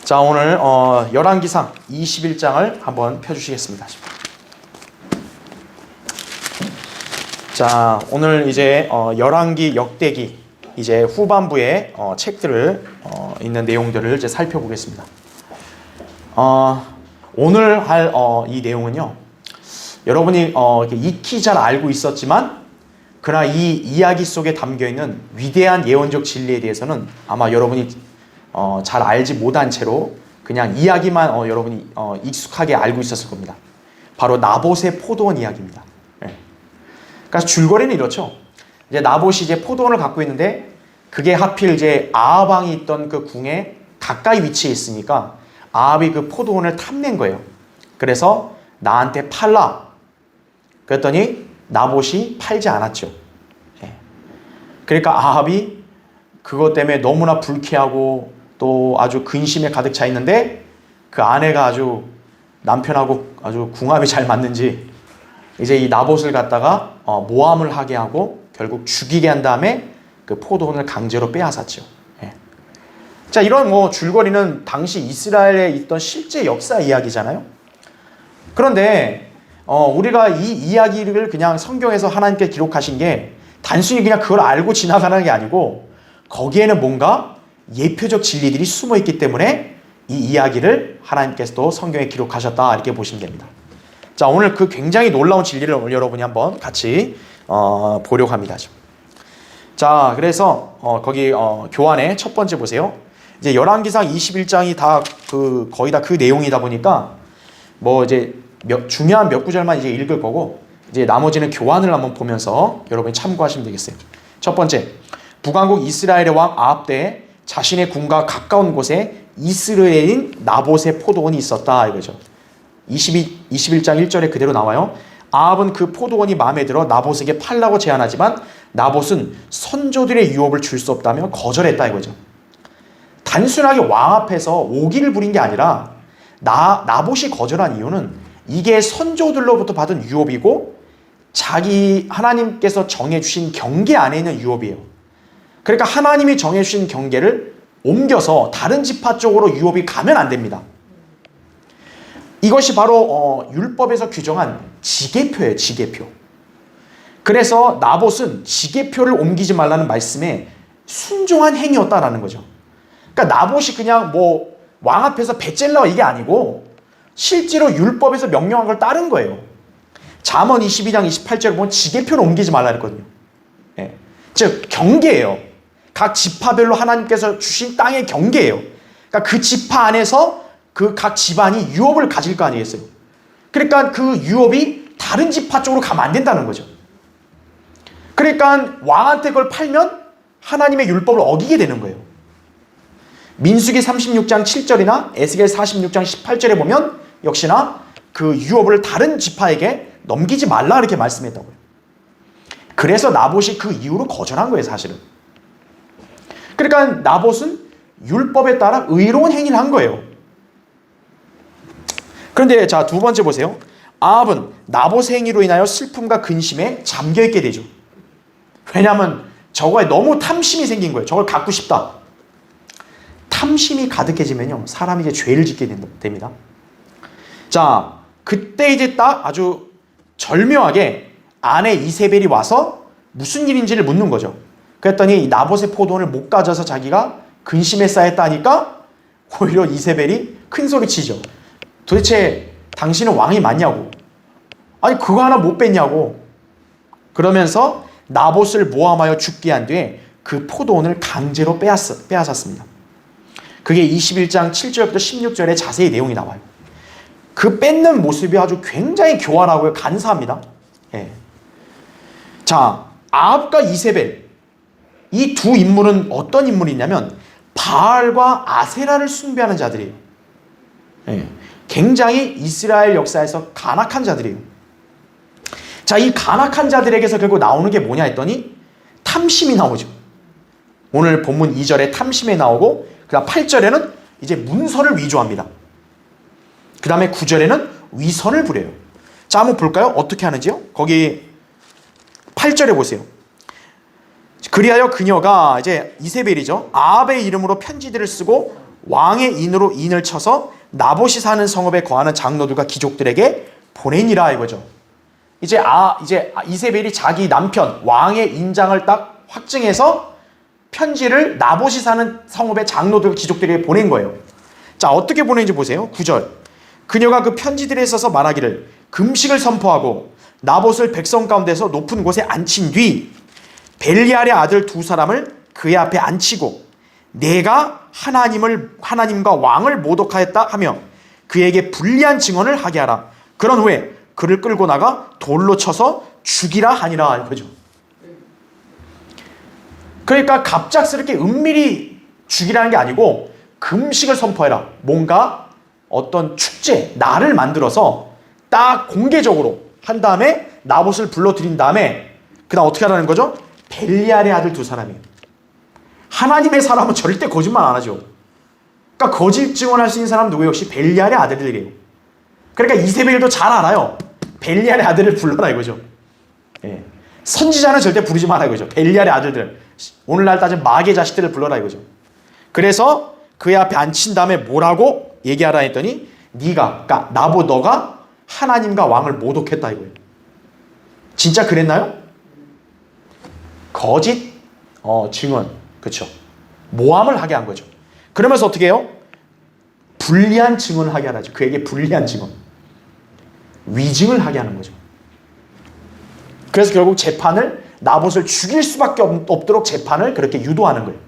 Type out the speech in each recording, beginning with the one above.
자, 오늘 열왕기상 21장을 한번 펴주시겠습니다. 자, 오늘 이제 열왕기 역대기 이제 후반부의 책들을 있는 내용들을 이제 살펴보겠습니다. 오늘 할 이 내용은요, 여러분이 익히 잘 알고 있었지만 그러나 이 이야기 속에 담겨있는 위대한 예언적 진리에 대해서는 아마 여러분이 잘 알지 못한 채로 그냥 이야기만 여러분이 익숙하게 알고 있었을 겁니다. 바로 나봇의 포도원 이야기입니다. 네. 그러니까 줄거리는 이렇죠. 이제 나봇이 이제 포도원을 갖고 있는데 그게 하필 이제 아합 왕이 있던 그 궁에 가까이 위치해 있으니까 아합이 그 포도원을 탐낸 거예요. 그래서 나한테 팔라. 그랬더니 나봇이 팔지 않았죠. 네. 그러니까 아합이 그것 때문에 너무나 불쾌하고 또 아주 근심에 가득 차 있는데 그 아내가 아주 남편하고 아주 궁합이 잘 맞는지 이제 이 나봇을 갖다가 모함을 하게 하고 결국 죽이게 한 다음에 그 포도원을 강제로 빼앗았죠. 예. 자, 이런 줄거리는 당시 이스라엘에 있던 실제 역사 이야기잖아요. 그런데 우리가 이 이야기를 그냥 성경에서 하나님께 기록하신 게 단순히 그냥 그걸 알고 지나가는 게 아니고 거기에는 뭔가 예표적 진리들이 숨어 있기 때문에 이 이야기를 하나님께서도 성경에 기록하셨다, 이렇게 보시면 됩니다. 자, 오늘 그 굉장히 놀라운 진리를 오늘 여러분이 한번 같이 보려고 합니다. 자, 그래서 거기 교환의 첫 번째 보세요. 이제 열왕기상 21장이 다 거의 다 그 내용이다 보니까 이제 중요한 몇 구절만 이제 읽을 거고 이제 나머지는 교환을 한번 보면서 여러분이 참고하시면 되겠어요. 첫 번째, 북왕국 이스라엘의 왕 아합 때에 자신의 궁과 가까운 곳에 이스라엘인 나봇의 포도원이 있었다, 이거죠. 21장 1절에 그대로 나와요. 아합은 그 포도원이 마음에 들어 나봇에게 팔라고 제안하지만 나봇은 선조들의 유업을 줄 수 없다며 거절했다, 이거죠. 단순하게 왕 앞에서 오기를 부린 게 아니라 나봇이 거절한 이유는 이게 선조들로부터 받은 유업이고 자기 하나님께서 정해주신 경계 안에 있는 유업이에요. 그러니까 하나님이 정해주신 경계를 옮겨서 다른 지파 쪽으로 유업이 가면 안 됩니다. 이것이 바로 율법에서 규정한 지계표예요. 지계표. 그래서 나봇은 지계표를 옮기지 말라는 말씀에 순종한 행위였다라는 거죠. 그러니까 나봇이 그냥 왕 앞에서 배째려 이게 아니고 실제로 율법에서 명령한 걸 따른 거예요. 잠언 22장 28절에 보면 지계표를 옮기지 말라 그랬거든요. 예. 즉 경계예요. 각 지파별로 하나님께서 주신 땅의 경계예요. 그러니까 그 지파 안에서 그 각 집안이 유업을 가질 거 아니겠어요. 그러니까 그 유업이 다른 지파 쪽으로 가면 안 된다는 거죠. 그러니까 왕한테 그걸 팔면 하나님의 율법을 어기게 되는 거예요. 민수기 36장 7절이나 에스겔 46장 18절에 보면 역시나 그 유업을 다른 지파에게 넘기지 말라, 이렇게 말씀했다고요. 그래서 나봇이 그 이유로 거절한 거예요, 사실은. 그러니까 나봇은 율법에 따라 의로운 행위를 한 거예요. 그런데 자, 두 번째 보세요. 아합은 나봇의 행위로 인하여 슬픔과 근심에 잠겨있게 되죠. 왜냐하면 저거에 너무 탐심이 생긴 거예요. 저걸 갖고 싶다. 탐심이 가득해지면요, 사람이 이제 죄를 짓게 됩니다. 자, 그때 이제 딱 아주 절묘하게 아내 이세벨이 와서 무슨 일인지를 묻는 거죠. 그랬더니 나봇의 포도원을 못 가져서 자기가 근심에 쌓였다니까 오히려 이세벨이 큰 소리 치죠. 도대체 당신은 왕이 맞냐고. 아니 그거 하나 못 뺐냐고. 그러면서 나봇을 모함하여 죽게 한 뒤에 그 포도원을 강제로 빼앗았습니다. 그게 21장 7절부터 16절에 자세히 내용이 나와요. 그 뺏는 모습이 아주 굉장히 교활하고요, 간사합니다. 예. 자, 아합과 이세벨, 이 두 인물은 어떤 인물이냐면 바알과 아세라를 숭배하는 자들이에요. 예. 굉장히 이스라엘 역사에서 간악한 자들이에요. 자, 이 간악한 자들에게서 결국 나오는 게 뭐냐 했더니 탐심이 나오죠. 오늘 본문 2절에 탐심이 나오고 그 다음 8절에는 이제 문서를 위조합니다. 그 다음에 9절에는 위선을 부려요. 자, 한번 볼까요? 어떻게 하는지요? 거기 8절에 보세요. 그리하여 그녀가 이제 이세벨이죠. 아합의 이름으로 편지들을 쓰고 왕의 인으로 인을 쳐서 나봇이 사는 성읍에 거하는 장로들과 귀족들에게 보내니라 이거죠. 이제 이세벨이 자기 남편 왕의 인장을 딱 확증해서 편지를 나봇이 사는 성읍의 장로들 귀족들에게 보낸 거예요. 자, 어떻게 보낸지 보세요. 9절. 그녀가 그 편지들에 써서 말하기를 금식을 선포하고 나봇을 백성 가운데서 높은 곳에 앉힌 뒤 벨리알의 아들 두 사람을 그의 앞에 앉히고 내가 하나님과 왕을 모독하였다 하며 그에게 불리한 증언을 하게 하라. 그런 후에 그를 끌고 나가 돌로 쳐서 죽이라 하니라 이거죠. 그러니까 갑작스럽게 은밀히 죽이라는 게 아니고 금식을 선포해라. 뭔가 어떤 축제, 날을 만들어서 딱 공개적으로 한 다음에 나봇을 불러들인 다음에 그다음 어떻게 하라는 거죠? 벨리알의 아들 두 사람이에요. 하나님의 사람은 절대 거짓말 안 하죠. 그러니까 거짓 증언할 수 있는 사람은 누구 역시 벨리알의 아들들이에요. 그러니까 이세벨도 잘 알아요. 벨리알의 아들을 불러라 이거죠. 예. 선지자는 절대 부르지 마라 이거죠. 벨리알의 아들들, 오늘날 따지면 마귀의 자식들을 불러라 이거죠. 그래서 그의 앞에 앉힌 다음에 뭐라고 얘기하라 했더니 그러니까 나봇 너가 하나님과 왕을 모독했다 이거예요. 진짜 그랬나요? 거짓 증언, 그렇죠. 모함을 하게 한 거죠. 그러면서 어떻게 해요? 불리한 증언을 하게 하라죠. 그에게 불리한 증언, 위증을 하게 하는 거죠. 그래서 결국 재판을 나봇을 죽일 수밖에 없도록 재판을 그렇게 유도하는 거예요.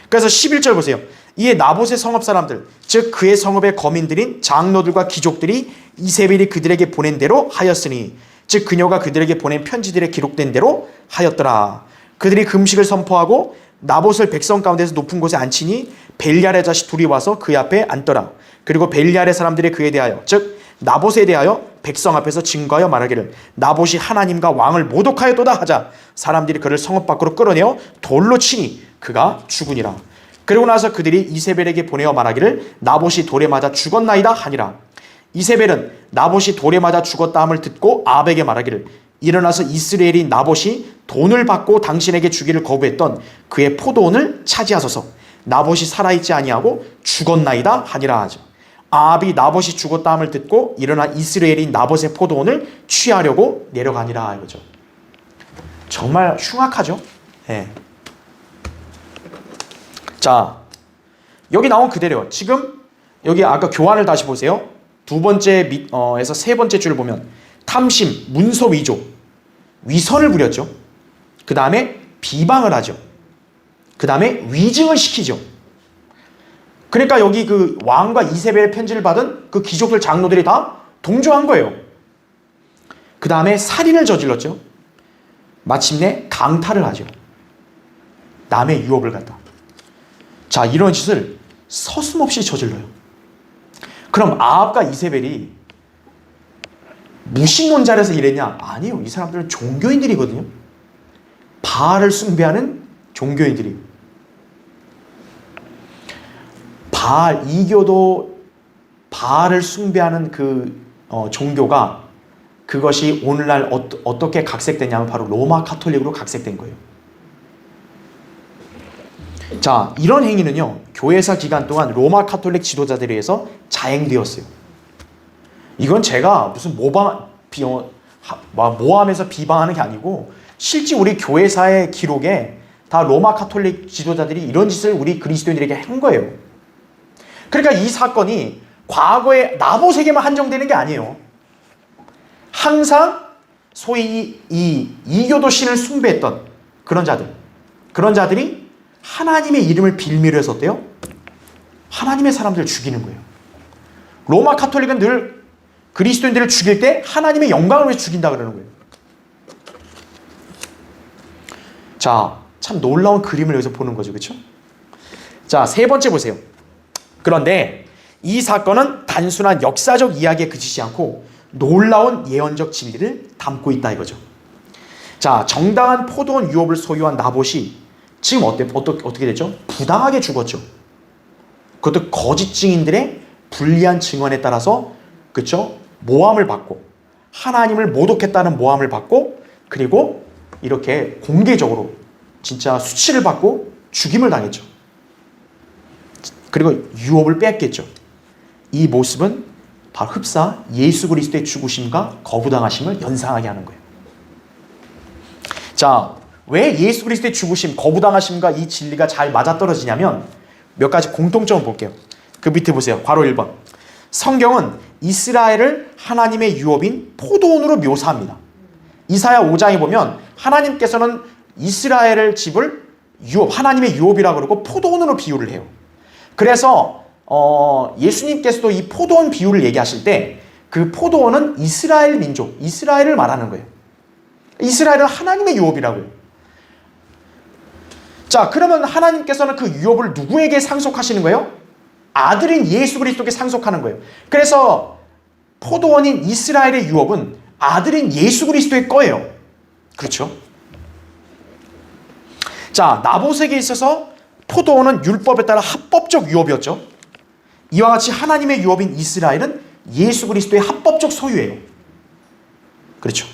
그래서 11절 보세요. 이에 나봇의 성읍 사람들, 즉 그의 성읍의 거민들인 장로들과 귀족들이 이세벨이 그들에게 보낸 대로 하였으니, 즉 그녀가 그들에게 보낸 편지들에 기록된 대로 하였더라. 그들이 금식을 선포하고 나봇을 백성 가운데서 높은 곳에 앉히니 벨리알의 자식 둘이 와서 그 앞에 앉더라. 그리고 벨리알의 사람들이 그에 대하여, 즉 나봇에 대하여 백성 앞에서 증거하여 말하기를 나봇이 하나님과 왕을 모독하였도다 하자 사람들이 그를 성읍 밖으로 끌어내어 돌로 치니 그가 죽으니라. 그리고 나서 그들이 이세벨에게 보내어 말하기를 나봇이 돌에 맞아 죽었나이다 하니라. 이세벨은 나봇이 돌에 맞아 죽었다 함을 듣고 아합에게 말하기를 일어나서 이스라엘인 나봇이 돈을 받고 당신에게 주기를 거부했던 그의 포도원을 차지하소서. 나봇이 살아있지 아니하고 죽었나이다 하니라 하죠. 아합이 나봇이 죽었다 함을 듣고 일어나 이스라엘인 나봇의 포도원을 취하려고 내려가니라 이거죠. 정말 흉악하죠. 네. 자, 여기 나온 그대로 지금 여기 아까 교환을 다시 보세요. 두 번째에서 세 번째 줄을 보면 탐심, 문서 위조, 위선을 부렸죠. 그 다음에 비방을 하죠. 그 다음에 위증을 시키죠. 그러니까 여기 그 왕과 이세벨의 편지를 받은 그 귀족들 장로들이 다 동조한 거예요. 그 다음에 살인을 저질렀죠. 마침내 강탈을 하죠. 남의 유업을 갖다. 자, 이런 짓을 서슴없이 저질러요. 그럼 아합과 이세벨이 무신론자라서 이랬냐? 아니요. 이 사람들은 종교인들이거든요. 바알을 숭배하는 종교인들이. 바알, 이교도 바알을 숭배하는 그 종교가 그것이 오늘날 어떻게 각색됐냐면 바로 로마 카톨릭으로 각색된 거예요. 자, 이런 행위는요, 교회사 기간 동안 로마 카톨릭 지도자들에 의해서 자행되었어요. 이건 제가 무슨 모함해서 비방하는 게 아니고 실제 우리 교회사의 기록에 다 로마 카톨릭 지도자들이 이런 짓을 우리 그리스도인들에게 한 거예요. 그러니까 이 사건이 과거에 나봇에게만 한정되는 게 아니에요. 항상 소위 이 이교도 신을 숭배했던 그런 자들이 하나님의 이름을 빌미로 해서 어때요? 하나님의 사람들을 죽이는 거예요. 로마 카톨릭은 늘 그리스도인들을 죽일 때 하나님의 영광을 위해서 죽인다 그러는 거예요. 자, 참 놀라운 그림을 여기서 보는 거죠. 그렇죠? 자, 세 번째 보세요. 그런데 이 사건은 단순한 역사적 이야기에 그치지 않고 놀라운 예언적 진리를 담고 있다 이거죠. 자, 정당한 포도원 유업을 소유한 나봇이 지금 어떻게 됐죠? 부당하게 죽었죠. 그것도 거짓 증인들의 불리한 증언에 따라서, 그렇죠? 모함을 받고 하나님을 모독했다는 모함을 받고, 그리고 이렇게 공개적으로 진짜 수치를 받고 죽임을 당했죠. 그리고 유업을 뺏겼죠. 이 모습은 바로 흡사 예수 그리스도의 죽으심과 거부당하심을 연상하게 하는 거예요. 자, 왜 예수 그리스도의 죽으심, 거부당하심과 이 진리가 잘 맞아떨어지냐면 몇 가지 공통점을 볼게요. 그 밑에 보세요. 괄호 1번. 성경은 이스라엘을 하나님의 유업인 포도원으로 묘사합니다. 이사야 5장에 보면 하나님께서는 이스라엘을 집을 유업, 하나님의 유업이라고 그러고 포도원으로 비유를 해요. 그래서 예수님께서도 이 포도원 비유를 얘기하실 때 그 포도원은 이스라엘 민족, 이스라엘을 말하는 거예요. 이스라엘은 하나님의 유업이라고요. 자, 그러면 하나님께서는 그 유업을 누구에게 상속하시는 거예요? 아들인 예수 그리스도께 상속하는 거예요. 그래서 포도원인 이스라엘의 유업은 아들인 예수 그리스도의 거예요. 그렇죠? 자, 나봇에게 있어서 포도원은 율법에 따라 합법적 유업이었죠. 이와 같이 하나님의 유업인 이스라엘은 예수 그리스도의 합법적 소유예요. 그렇죠?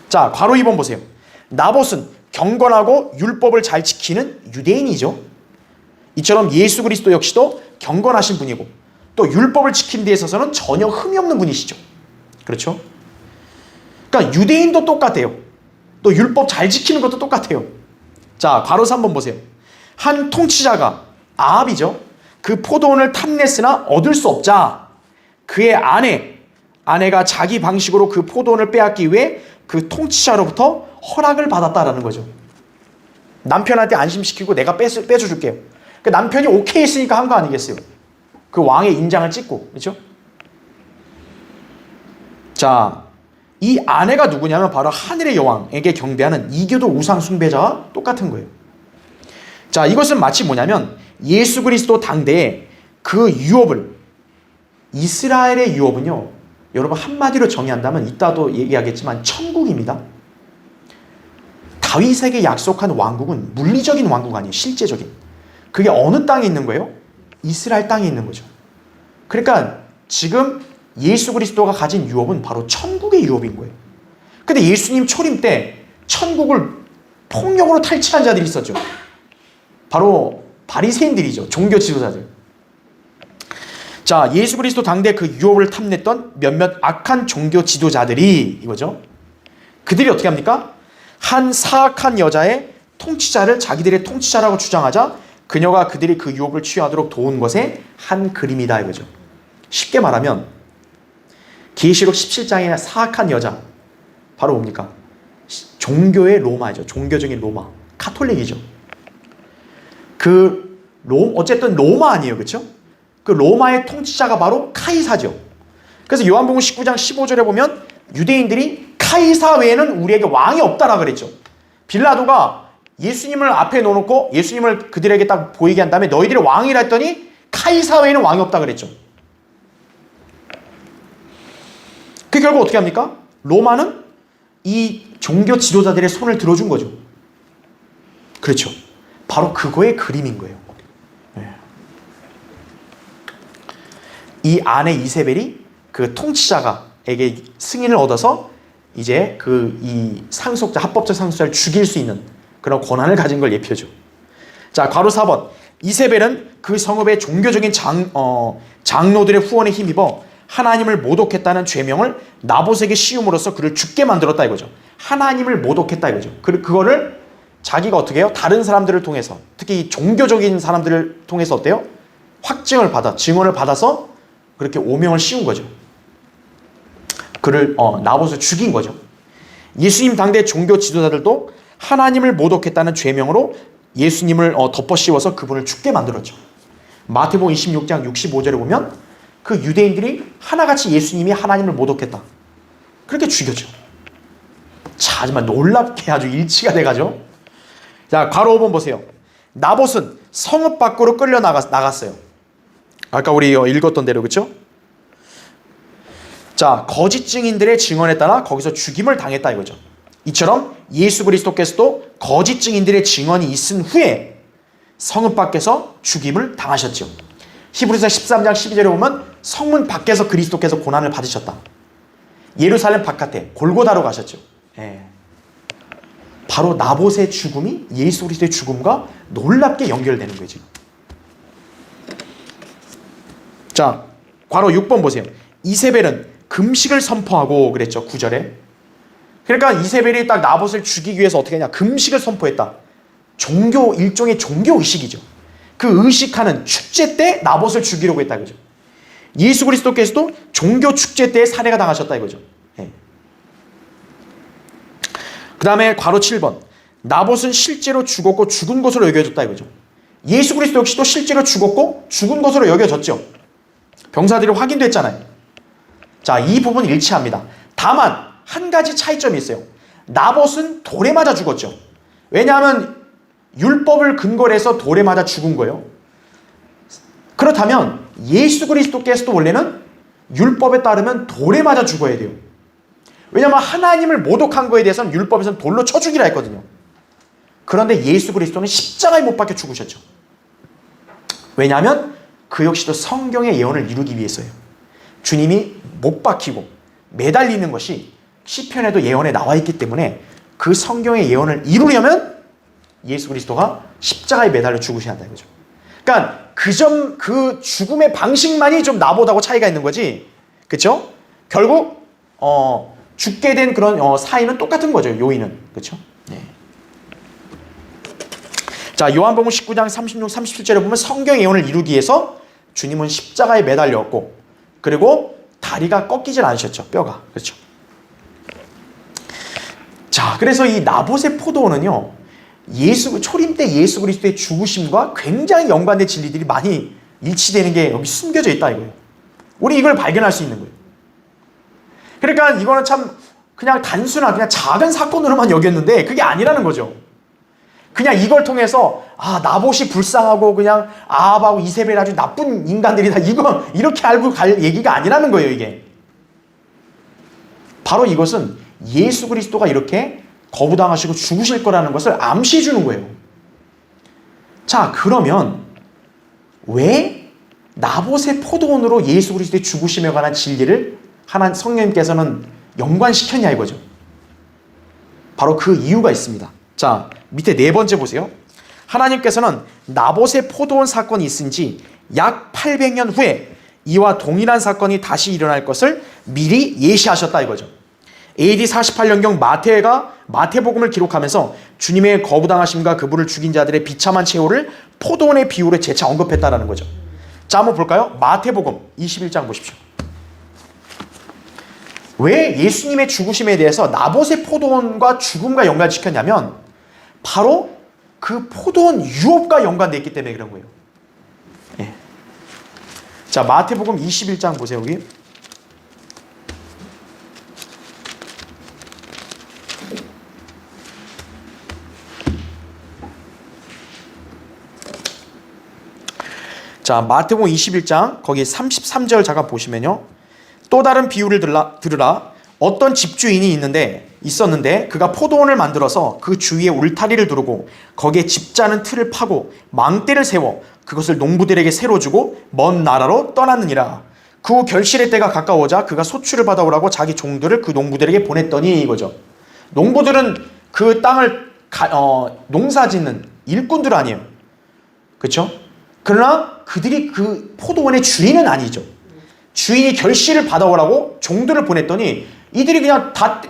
자, 괄호 2번 보세요. 나봇은 경건하고 율법을 잘 지키는 유대인이죠. 이처럼 예수 그리스도 역시도 경건하신 분이고 또 율법을 지키는 데 있어서는 전혀 흠이 없는 분이시죠. 그렇죠? 그러니까 유대인도 똑같아요. 또 율법 잘 지키는 것도 똑같아요. 자, 괄호 3번 보세요. 한 통치자가 아합이죠. 그 포도원을 탐냈으나 얻을 수 없자 그의 아내가 자기 방식으로 그 포도원을 빼앗기 위해 그 통치자로부터 허락을 받았다라는 거죠. 남편한테 안심시키고 내가 빼줘줄게요. 그 남편이 오케이 했으니까 한 거 아니겠어요? 그 왕의 인장을 찍고, 그렇죠? 자, 이 아내가 누구냐면 바로 하늘의 여왕에게 경배하는 이교도 우상 숭배자와 똑같은 거예요. 자, 이것은 마치 뭐냐면 예수 그리스도 당대에 그 유업을, 이스라엘의 유업은요, 여러분 한마디로 정의한다면 이따도 얘기하겠지만 천국입니다. 다윗에게 약속한 왕국은 물리적인 왕국 아니에요. 실제적인. 그게 어느 땅에 있는 거예요? 이스라엘 땅에 있는 거죠. 그러니까 지금 예수 그리스도가 가진 유업은 바로 천국의 유업인 거예요. 근데 예수님 초림 때 천국을 폭력으로 탈취한 자들이 있었죠. 바로 바리새인들이죠. 종교 지도자들. 자, 예수 그리스도 당대 그 유업을 탐냈던 몇몇 악한 종교 지도자들이 이거죠. 그들이 어떻게 합니까? 한 사악한 여자의 통치자를 자기들의 통치자라고 주장하자 그녀가 그들이 그 유업을 취하도록 도운 것의 한 그림이다 이거죠. 쉽게 말하면 계시록 17장의 사악한 여자 바로 뭡니까? 종교의 로마죠. 종교적인 로마. 카톨릭이죠. 어쨌든 로마 아니에요. 그렇죠? 그 로마의 통치자가 바로 카이사죠. 그래서 요한복음 19장 15절에 보면 유대인들이 카이사 외에는 우리에게 왕이 없다라 그랬죠. 빌라도가 예수님을 앞에 놓고 예수님을 그들에게 딱 보이게 한 다음에 너희들이 왕이라 했더니 카이사 외에는 왕이 없다 그랬죠. 그 결국 어떻게 합니까? 로마는 이 종교 지도자들의 손을 들어준 거죠. 그렇죠. 바로 그거의 그림인 거예요. 네. 이 아내 이세벨이 그 통치자가에게 승인을 얻어서 이제 이 상속자, 합법적 상속자를 죽일 수 있는 그런 권한을 가진 걸 예표죠. 자, 괄호 4번. 이세벨은 그 성읍의 종교적인 장로들의 후원에 힘입어 하나님을 모독했다는 죄명을 나봇에게 씌움으로써 그를 죽게 만들었다 이거죠. 하나님을 모독했다 이거죠. 그거를 자기가 어떻게 해요? 다른 사람들을 통해서, 특히 종교적인 사람들을 통해서 어때요? 증언을 받아서 그렇게 오명을 씌운 거죠. 그를 나봇을 죽인 거죠. 예수님 당대 종교 지도자들도 하나님을 모독했다는 죄명으로 예수님을 덮어 씌워서 그분을 죽게 만들었죠. 마태복음 26장 65절에 보면 그 유대인들이 하나같이 예수님이 하나님을 모독했다. 그렇게 죽였죠. 자, 하지만 놀랍게 아주 일치가 돼가죠. 자, 괄호 5번 보세요. 나봇은 성읍 밖으로 끌려 나갔어요. 아까 우리 읽었던 대로, 그렇죠? 자, 거짓 증인들의 증언에 따라 거기서 죽임을 당했다 이거죠. 이처럼 예수 그리스도께서도 거짓 증인들의 증언이 있은 후에 성읍 밖에서 죽임을 당하셨죠. 히브리서 13장 12절에 보면 성문 밖에서 그리스도께서 고난을 받으셨다. 예루살렘 바깥에 골고다로 가셨죠. 예. 바로 나봇의 죽음이 예수 그리스도의 죽음과 놀랍게 연결되는 거예요, 지금. 자, 괄호 6번 보세요. 이세벨은 금식을 선포하고 그랬죠, 9절에. 그러니까 이세벨이 딱 나봇을 죽이기 위해서 어떻게 했냐, 금식을 선포했다. 일종의 종교 의식이죠. 그 의식하는 축제 때 나봇을 죽이려고 했다, 이거죠. 예수 그리스도께서도 종교 축제 때에 살해가 당하셨다, 이거죠. 네. 그 다음에 괄호 7번. 나봇은 실제로 죽었고 죽은 것으로 여겨졌다, 이거죠. 예수 그리스도 역시도 실제로 죽었고 죽은 것으로 여겨졌죠. 병사들이 확인됐잖아요. 자, 이 부분 일치합니다. 다만 한 가지 차이점이 있어요. 나봇은 돌에 맞아 죽었죠. 왜냐하면 율법을 근거로 해서 돌에 맞아 죽은 거예요. 그렇다면 예수 그리스도께서도 원래는 율법에 따르면 돌에 맞아 죽어야 돼요. 왜냐하면 하나님을 모독한 거에 대해서는 율법에서는 돌로 쳐 죽이라 했거든요. 그런데 예수 그리스도는 십자가에 못 박혀 죽으셨죠. 왜냐하면 그 역시도 성경의 예언을 이루기 위해서예요. 주님이 못 박히고 매달리는 것이 시편에도 예언에 나와 있기 때문에 그 성경의 예언을 이루려면 예수 그리스도가 십자가에 매달려 죽으셔야 한다는 거죠. 그러니까 그 죽음의 방식만이 좀 나보다고 차이가 있는 거지. 그렇죠? 결국 죽게 된 그런 사인은 똑같은 거죠. 요인은. 그렇죠? 네. 자, 요한복음 19장 36, 37절에 보면 성경의 예언을 이루기 위해서 주님은 십자가에 매달렸고, 그리고 다리가 꺾이질 않으셨죠. 뼈가. 그렇죠? 자, 그래서 이 나봇의 포도원은요, 초림 때 예수 그리스도의 죽으심과 굉장히 연관된 진리들이 많이 일치되는 게 여기 숨겨져 있다, 이거예요. 우리 이걸 발견할 수 있는 거예요. 그러니까 이거는 참 그냥 단순한 그냥 작은 사건으로만 여겼는데 그게 아니라는 거죠. 그냥 이걸 통해서 나봇이 불쌍하고 그냥 아합하고 이세벨 아주 나쁜 인간들이다, 이렇게 알고 갈 얘기가 아니라는 거예요, 이게. 바로 이것은 예수 그리스도가 이렇게 거부당하시고 죽으실 거라는 것을 암시해 주는 거예요. 자, 그러면 왜 나봇의 포도원으로 예수 그리스도의 죽으심에 관한 진리를 하나님 성령님께서는 연관시켰냐, 이거죠. 바로 그 이유가 있습니다. 자, 밑에 네 번째 보세요. 하나님께서는 나봇의 포도원 사건이 있은 지 약 800년 후에 이와 동일한 사건이 다시 일어날 것을 미리 예시하셨다, 이거죠. AD 48년경 마태복음을 기록하면서 주님의 거부당하심과 그분을 죽인 자들의 비참한 최후를 포도원의 비유로 재차 언급했다라는 거죠. 자, 한번 볼까요? 마태복음 21장 보십시오. 왜 예수님의 죽으심에 대해서 나봇의 포도원과 죽음과 연관시켰냐면 바로 그 포도원 유업과 연관되어 있기 때문에 그런 거예요. 예. 자, 마태복음 21장 보세요. 여기. 자, 마태복음 21장 거기 33절 잠깐 보시면요. 또 다른 비유를 들으라. 어떤 집주인이 있었는데 그가 포도원을 만들어서 그 주위에 울타리를 두르고 거기에 집자는 틀을 파고 망대를 세워 그것을 농부들에게 새로 주고 먼 나라로 떠났느니라. 그 후 결실의 때가 가까워자 그가 소출을 받아오라고 자기 종들을 그 농부들에게 보냈더니, 이거죠. 농부들은 그 땅을 농사짓는 일꾼들 아니에요. 그렇죠? 그러나 그들이 그 포도원의 주인은 아니죠. 주인이 결실을 받아오라고 종들을 보냈더니 이들이 그냥 다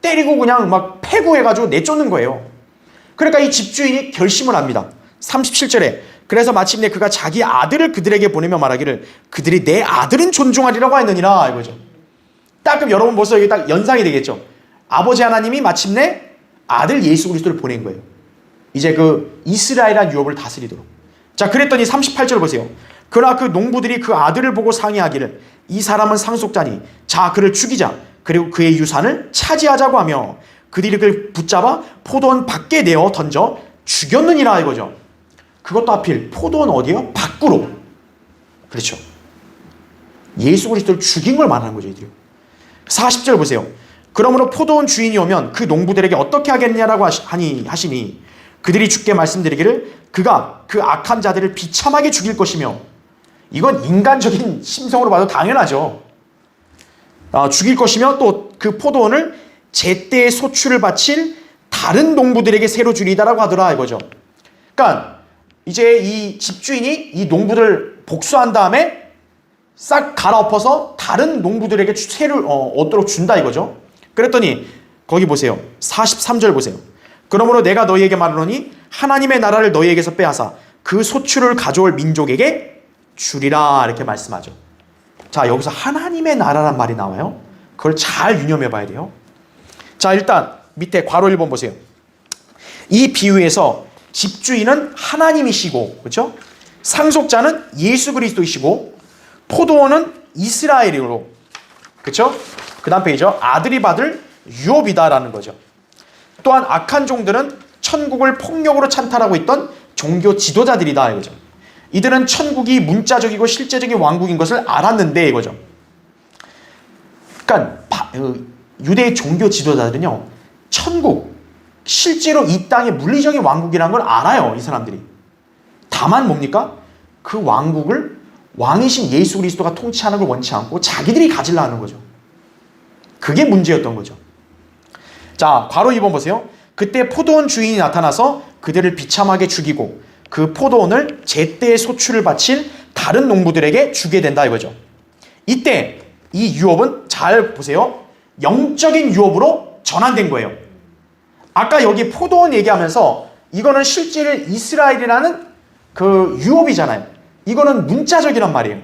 때리고 그냥 막 패구해가지고 내쫓는 거예요. 그러니까 이 집주인이 결심을 합니다. 37절에 그래서 마침내 그가 자기 아들을 그들에게 보내며 말하기를 그들이 내 아들은 존중하리라고 했느니라, 이거죠. 딱 그럼 여러분 벌써 여기 딱 연상이 되겠죠. 아버지 하나님이 마침내 아들 예수 그리스도를 보낸 거예요. 이제 그 이스라엘한 유업을 다스리도록. 자, 그랬더니 38절 보세요. 그러나 그 농부들이 그 아들을 보고 상의하기를 이 사람은 상속자니 자 그를 죽이자, 그리고 그의 유산을 차지하자고 하며 그들이 그를 붙잡아 포도원 밖에 내어 던져 죽였느니라, 이거죠. 그것도 하필 포도원 어디요? 밖으로. 그렇죠. 예수 그리스도를 죽인 걸 말하는 거죠, 이들이. 40절 보세요. 그러므로 포도원 주인이 오면 그 농부들에게 어떻게 하겠냐라고 하시니 그들이 주께 말씀드리기를 그가 그 악한 자들을 비참하게 죽일 것이며, 이건 인간적인 심성으로 봐도 당연하죠. 죽일 것이며 또 그 포도원을 제때에 소출을 바칠 다른 농부들에게 새로 주리다라고 하더라 이거죠. 그러니까 이제 이 집주인이 이 농부들 복수한 다음에 싹 갈아엎어서 다른 농부들에게 새를 얻도록 준다 이거죠. 그랬더니 거기 보세요. 43절 보세요. 그러므로 내가 너희에게 말하노니 하나님의 나라를 너희에게서 빼앗아 그 소출을 가져올 민족에게 주리라 이렇게 말씀하죠. 자, 여기서 하나님의 나라란 말이 나와요. 그걸 잘 유념해 봐야 돼요. 자, 일단 밑에 괄호 1번 보세요. 이 비유에서 집주인은 하나님이시고, 그렇죠? 상속자는 예수 그리스도이시고, 포도원은 이스라엘이로, 그렇죠? 그 다음 페이지죠. 아들이 받을 유업이다라는 거죠. 또한 악한 종들은 천국을 폭력으로 찬탈하고 있던 종교 지도자들이다 이거죠. 이들은 천국이 문자적이고 실제적인 왕국인 것을 알았는데 이거죠. 그러니까 유대의 종교 지도자들은요, 천국, 실제로 이 땅의 물리적인 왕국이라는 걸 알아요, 이 사람들이. 다만 뭡니까? 그 왕국을 왕이신 예수 그리스도가 통치하는 걸 원치 않고 자기들이 가지려 하는 거죠. 그게 문제였던 거죠. 자, 괄호 2번 보세요. 그때 포도원 주인이 나타나서 그들을 비참하게 죽이고 그 포도원을 제때의 소출을 바칠 다른 농부들에게 주게 된다 이거죠. 이때 이 유업은 잘 보세요. 영적인 유업으로 전환된 거예요. 아까 여기 포도원 얘기하면서 이거는 실제 이스라엘이라는 그 유업이잖아요. 이거는 문자적이란 말이에요.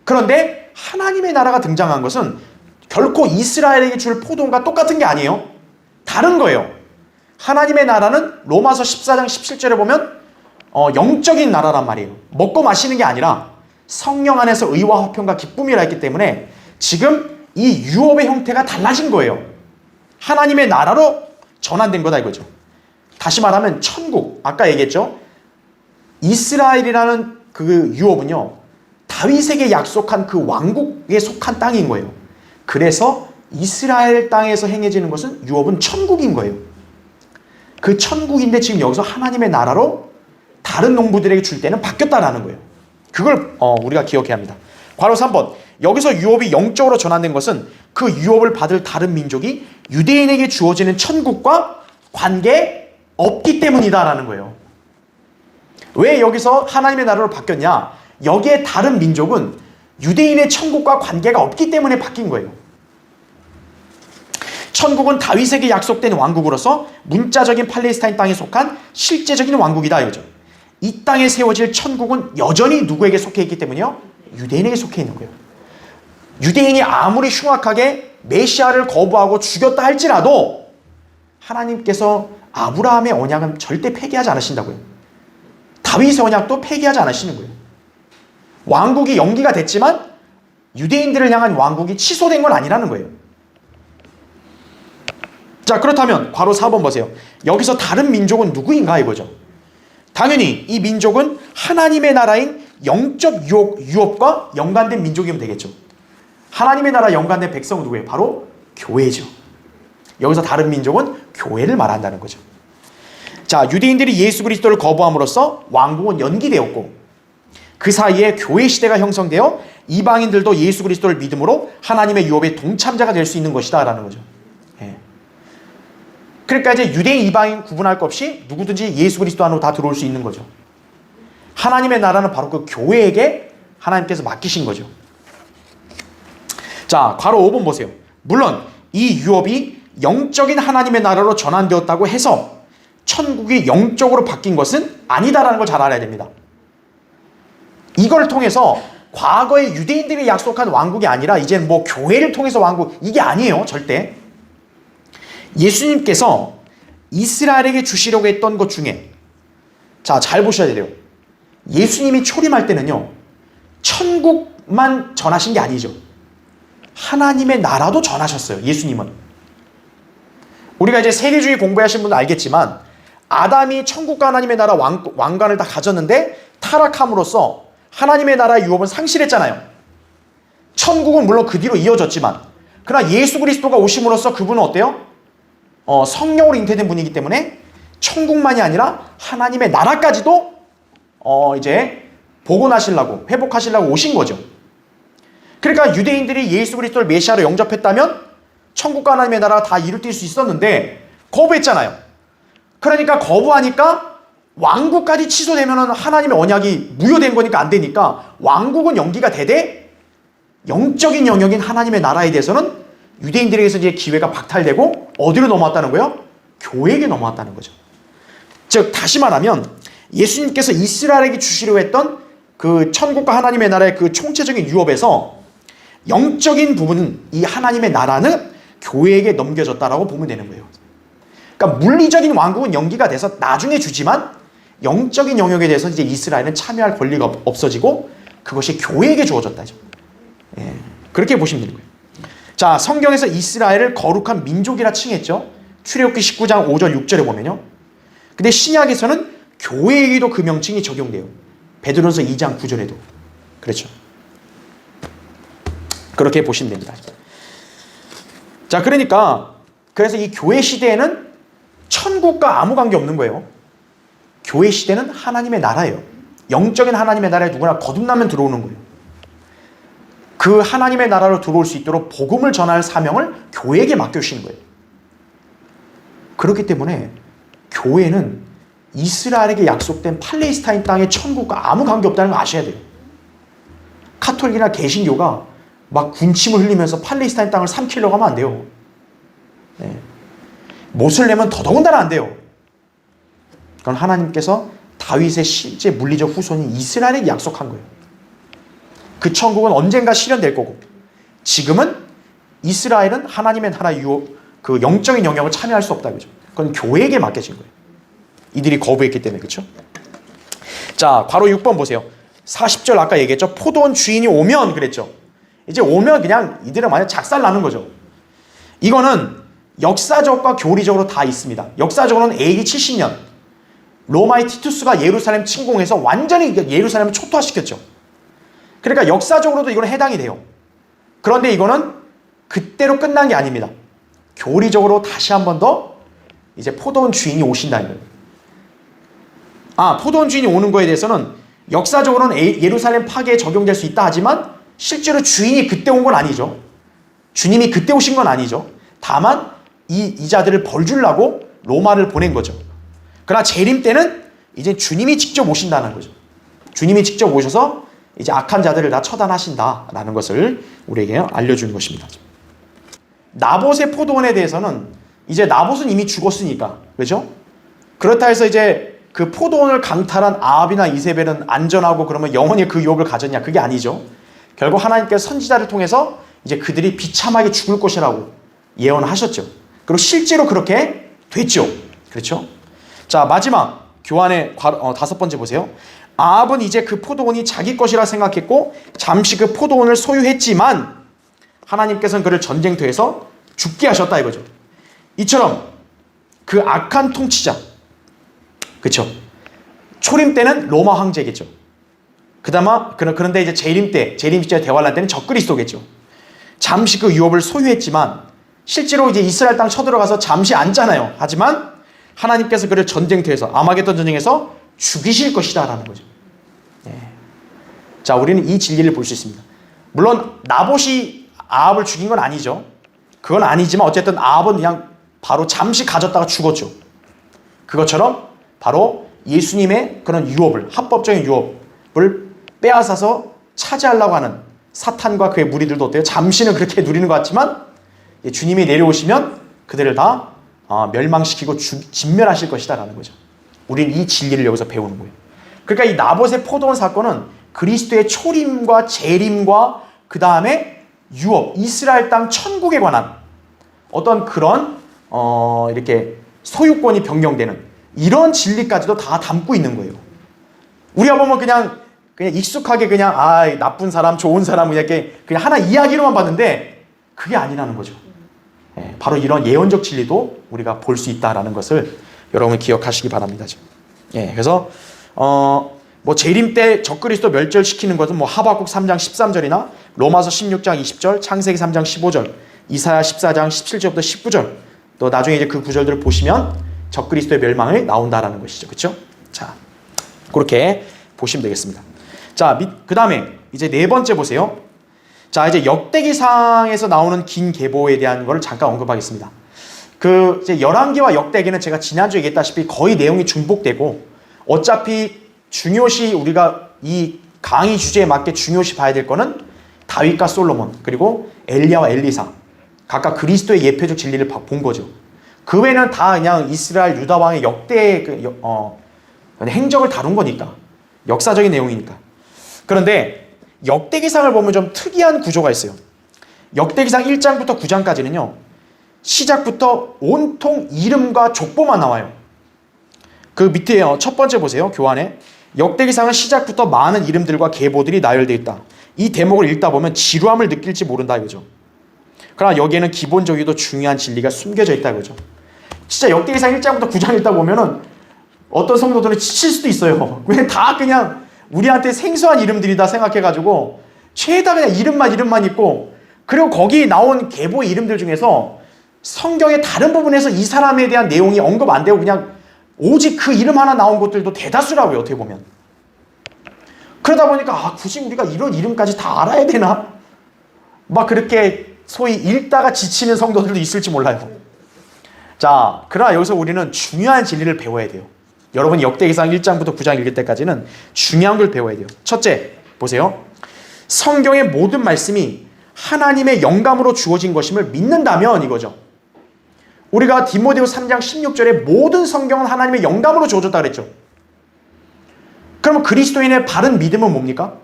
그런데 하나님의 나라가 등장한 것은 결코 이스라엘에게 줄 포도원과 똑같은 게 아니에요. 다른 거예요. 하나님의 나라는 로마서 14장 17절에 보면 영적인 나라란 말이에요. 먹고 마시는 게 아니라 성령 안에서 의와 화평과 기쁨이라 했기 때문에 지금 이 유업의 형태가 달라진 거예요. 하나님의 나라로 전환된 거다 이거죠. 다시 말하면 천국, 아까 얘기했죠. 이스라엘이라는 그 유업은요, 다윗에게 약속한 그 왕국에 속한 땅인 거예요. 그래서 이스라엘 땅에서 행해지는 것은 유업은 천국인 거예요. 그 천국인데 지금 여기서 하나님의 나라로 다른 농부들에게 줄 때는 바뀌었다라는 거예요. 그걸 우리가 기억해야 합니다. 괄호 3번. 여기서 유업이 영적으로 전환된 것은 그 유업을 받을 다른 민족이 유대인에게 주어지는 천국과 관계 없기 때문이다라는 거예요. 왜 여기서 하나님의 나라로 바뀌었냐? 여기에 다른 민족은 유대인의 천국과 관계가 없기 때문에 바뀐 거예요. 천국은 다윗에게 약속된 왕국으로서 문자적인 팔레스타인 땅에 속한 실제적인 왕국이다 이거죠. 이 땅에 세워질 천국은 여전히 누구에게 속해 있기 때문이요? 유대인에게 속해 있는 거예요. 유대인이 아무리 흉악하게 메시아를 거부하고 죽였다 할지라도 하나님께서 아브라함의 언약은 절대 폐기하지 않으신다고요. 다윗의 언약도 폐기하지 않으시는 거예요. 왕국이 연기가 됐지만 유대인들을 향한 왕국이 취소된 건 아니라는 거예요. 자, 그렇다면 괄호 4번 보세요. 여기서 다른 민족은 누구인가 이거죠. 당연히 이 민족은 하나님의 나라인 영적 유업과 연관된 민족이면 되겠죠. 하나님의 나라 연관된 백성은 누구예요? 바로 교회죠. 여기서 다른 민족은 교회를 말한다는 거죠. 자, 유대인들이 예수 그리스도를 거부함으로써 왕국은 연기되었고 그 사이에 교회 시대가 형성되어 이방인들도 예수 그리스도를 믿음으로 하나님의 유업의 동참자가 될 수 있는 것이다 라는 거죠. 예. 그러니까 이제 유대인 이방인 구분할 것 없이 누구든지 예수 그리스도 안으로 다 들어올 수 있는 거죠. 하나님의 나라는 바로 그 교회에게 하나님께서 맡기신 거죠. 자, 괄호 5번 보세요. 물론 이 유업이 영적인 하나님의 나라로 전환되었다고 해서 천국이 영적으로 바뀐 것은 아니다라는 걸 잘 알아야 됩니다. 이걸 통해서 과거에 유대인들이 약속한 왕국이 아니라 이제는 뭐 교회를 통해서 왕국, 이게 아니에요. 절대. 예수님께서 이스라엘에게 주시려고 했던 것 중에, 자, 잘 보셔야 돼요. 예수님이 초림할 때는요, 천국만 전하신 게 아니죠. 하나님의 나라도 전하셨어요. 예수님은. 우리가 이제 세계주의 공부하신 분은 알겠지만 아담이 천국과 하나님의 나라 왕관을 다 가졌는데 타락함으로써 하나님의 나라의 유업은 상실했잖아요. 천국은 물론 그 뒤로 이어졌지만 그러나 예수 그리스도가 오심으로써 그분은 어때요? 성령으로 잉태된 분이기 때문에 천국만이 아니라 하나님의 나라까지도 이제 복원하시려고, 회복하시려고 오신 거죠. 그러니까 유대인들이 예수 그리스도를 메시아로 영접했다면 천국과 하나님의 나라가 다 이룰 수 있었는데 거부했잖아요. 그러니까 거부하니까 왕국까지 취소되면 하나님의 언약이 무효된 거니까 안 되니까 왕국은 연기가 되되 영적인 영역인 하나님의 나라에 대해서는 유대인들에게서 이제 기회가 박탈되고 어디로 넘어왔다는 거예요? 교회에게 넘어왔다는 거죠. 즉 다시 말하면 예수님께서 이스라엘에게 주시려 했던 그 천국과 하나님의 나라의 그 총체적인 유업에서 영적인 부분은 이 하나님의 나라는 교회에게 넘겨졌다라고 보면 되는 거예요. 그러니까 물리적인 왕국은 연기가 돼서 나중에 주지만 영적인 영역에 대해서 이제 이스라엘은 참여할 권리가 없어지고 그것이 교회에게 주어졌다죠. 예, 그렇게 보시면 되는 거예요. 자, 성경에서 이스라엘을 거룩한 민족이라 칭했죠. 출애굽기 19장 5절 6절에 보면요. 근데 신약에서는 교회에게도 그 명칭이 적용돼요. 베드로전서 2장 9절에도 그렇죠. 그렇게 보시면 됩니다. 자, 그러니까 그래서 이 교회 시대에는 천국과 아무 관계 없는 거예요. 교회 시대는 하나님의 나라예요. 영적인 하나님의 나라에 누구나 거듭나면 들어오는 거예요. 그 하나님의 나라로 들어올 수 있도록 복음을 전할 사명을 교회에게 맡겨주시는 거예요. 그렇기 때문에 교회는 이스라엘에게 약속된 팔레스타인 땅의 천국과 아무 관계없다는 거 아셔야 돼요. 카톨릭이나 개신교가 막 군침을 흘리면서 팔레스타인 땅을 삼키려고 하면 안 돼요. 네. 모슬렘은 더더군다나 안 돼요. 그건 하나님께서 다윗의 실제 물리적 후손인 이스라엘에게 약속한 거예요. 그 천국은 언젠가 실현될 거고 지금은 이스라엘은 하나님의 나라 유업, 그 영적인 영역을 참여할 수 없다. 그죠? 그건 교회에게 맡겨진 거예요. 이들이 거부했기 때문에. 그렇죠? 자, 괄호 6번 보세요. 40절 아까 얘기했죠. 포도원 주인이 오면 그랬죠. 이제 오면 그냥 이들은 완전 작살나는 거죠. 이거는 역사적과 교리적으로 다 있습니다. 역사적으로는 AD 70년 로마의 티투스가 예루살렘 침공해서 완전히 예루살렘을 초토화시켰죠. 그러니까 역사적으로도 이거는 해당이 돼요. 그런데 이거는 그때로 끝난 게 아닙니다. 교리적으로 다시 한 번 더 이제 포도원 주인이 오신다는 거예요. 아, 포도원 주인이 오는 거에 대해서는 역사적으로는 예루살렘 파괴에 적용될 수 있다 하지만 실제로 주인이 그때 온 건 아니죠. 주님이 그때 오신 건 아니죠. 다만 이 이자들을 벌 주려고 로마를 보낸 거죠. 그러나 재림 때는 이제 주님이 직접 오신다는 거죠. 주님이 직접 오셔서 이제 악한 자들을 다 처단하신다라는 것을 우리에게 알려주는 것입니다. 나봇의 포도원에 대해서는 이제 나봇은 이미 죽었으니까, 그렇죠? 그렇다 해서 이제 그 포도원을 강탈한 아합이나 이세벨은 안전하고 그러면 영원히 그 유업을 가졌냐? 그게 아니죠. 결국 하나님께서 선지자를 통해서 이제 그들이 비참하게 죽을 것이라고 예언하셨죠. 그리고 실제로 그렇게 됐죠. 그렇죠? 자, 마지막 교환의 5번째 보세요. 아합은 이제 그 포도원이 자기 것이라 생각했고 잠시 그 포도원을 소유했지만 하나님께서는 그를 전쟁터에서 죽게 하셨다 이거죠. 이처럼 그 악한 통치자, 그렇죠? 초림 때는 로마 황제겠죠. 그런데 이제 재림 시대 대환란 때는 적그리스도겠죠. 잠시 그 유업을 소유했지만 실제로 이제 이스라엘 땅 쳐들어가서 잠시 앉잖아요. 하지만 하나님께서 그를 전쟁터에서 아마겟돈 전쟁에서 죽이실 것이다라는 거죠. 네. 자, 우리는 이 진리를 볼 수 있습니다. 물론 나봇이 아합을 죽인 건 아니죠. 그건 아니지만 어쨌든 아합은 그냥 바로 잠시 가졌다가 죽었죠. 그것처럼 바로 예수님의 그런 유업을, 합법적인 유업을 빼앗아서 차지하려고 하는 사탄과 그의 무리들도 어때요? 잠시는 그렇게 누리는 것 같지만 주님이 내려오시면 그들을 다 멸망시키고 진멸하실 것이다 라는 거죠. 우리는 이 진리를 여기서 배우는 거예요. 그러니까 이 나봇의 포도원 사건은 그리스도의 초림과 재림과 그 다음에 유업, 이스라엘 땅 천국에 관한 어떤 그런 이렇게 소유권이 변경되는 이런 진리까지도 다 담고 있는 거예요. 우리가 보면 그냥 익숙하게 그냥 나쁜 사람, 좋은 사람 이렇게 그냥 하나 이야기로만 봤는데 그게 아니라는 거죠. 예, 바로 이런 예언적 진리도 우리가 볼 수 있다라는 것을 여러분 기억하시기 바랍니다. 예, 그래서 뭐 재림 때 적그리스도 멸절시키는 것은 뭐 하박국 3장 13절이나 로마서 16장 20절, 창세기 3장 15절, 이사야 14장 17절부터 19절, 또 나중에 이제 그 구절들을 보시면 적그리스도의 멸망을 나온다라는 것이죠. 그렇죠? 자, 그렇게 보시면 되겠습니다. 자, 그 다음에 이제 네 번째 보세요. 자, 이제 역대기상에서 나오는 긴 계보에 대한 걸 잠깐 언급하겠습니다. 이제 열왕기와 역대기는 제가 지난주에 얘기했다시피 거의 내용이 중복되고 어차피 중요시 우리가 이 강의 주제에 맞게 중요시 봐야 될 거는 다윗과 솔로몬 그리고 엘리야와 엘리사 각각 그리스도의 예표적 진리를 본 거죠. 그 외에는 다 그냥 이스라엘 유다 왕의 역대 행적을 다룬 거니까 역사적인 내용이니까. 그런데 역대기상을 보면 좀 특이한 구조가 있어요. 역대기상 1장부터 9장까지는요. 시작부터 온통 이름과 족보만 나와요. 그 밑에 첫 번째 보세요. 교환에 역대기상은 시작부터 많은 이름들과 계보들이 나열되어 있다. 이 대목을 읽다 보면 지루함을 느낄지 모른다 이거죠. 그러나 여기에는 기본적이고 중요한 진리가 숨겨져 있다 이거죠. 진짜 역대기상 1장부터 9장 읽다 보면은 어떤 성도들은 지칠 수도 있어요. 왜 다 그냥 우리한테 생소한 이름들이다 생각해가지고 최다 그냥 이름만 있고 그리고 거기 나온 계보의 이름들 중에서 성경의 다른 부분에서 이 사람에 대한 내용이 언급 안 되고 그냥 오직 그 이름 하나 나온 것들도 대다수라고요. 어떻게 보면. 그러다 보니까 굳이 우리가 이런 이름까지 다 알아야 되나? 막 그렇게 소위 읽다가 지치는 성도들도 있을지 몰라요. 자, 그러나 여기서 우리는 중요한 진리를 배워야 돼요. 여러분이 역대기상 1장부터 9장 읽을 때까지는 중요한 걸 배워야 돼요. 첫째, 보세요. 성경의 모든 말씀이 하나님의 영감으로 주어진 것임을 믿는다면 이거죠. 우리가 디모데후 3장 16절에 모든 성경은 하나님의 영감으로 주어졌다 그랬죠. 그러면 그리스도인의 바른 믿음은 뭡니까?